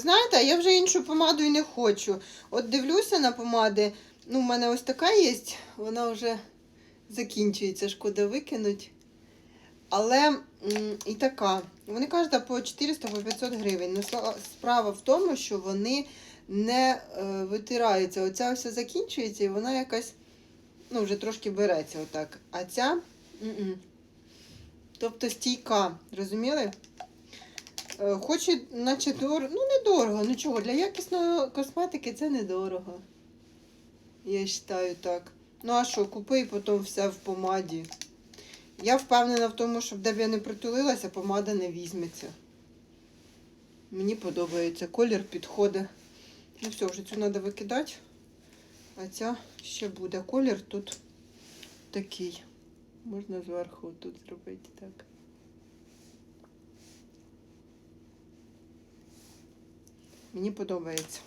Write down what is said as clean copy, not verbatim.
знаєте, я вже іншу помаду і не хочу. От дивлюся на помади. Ну, в мене ось така є, вона вже закінчується, шкода викинуть. Але і така. Вони кажуть, по 400-500 гривень. Ну, справа в тому, що вони не витираються. Оця ось закінчується і вона якась, ну, вже трошки береться отак. А ця, тобто стійка, розуміли? Хоч і, наче дорого, ну недорого, ну чого, для якісної косметики це недорого. Я вважаю так. Ну а що, купи і потім все в помаді. Я впевнена в тому, що де б я не притулилася, помада не візьметься. Мені подобається, колір підходить. Ну все, вже цю треба викидати. А ця ще буде. Колір тут такий. Можна зверху тут зробити так. Мені подобається.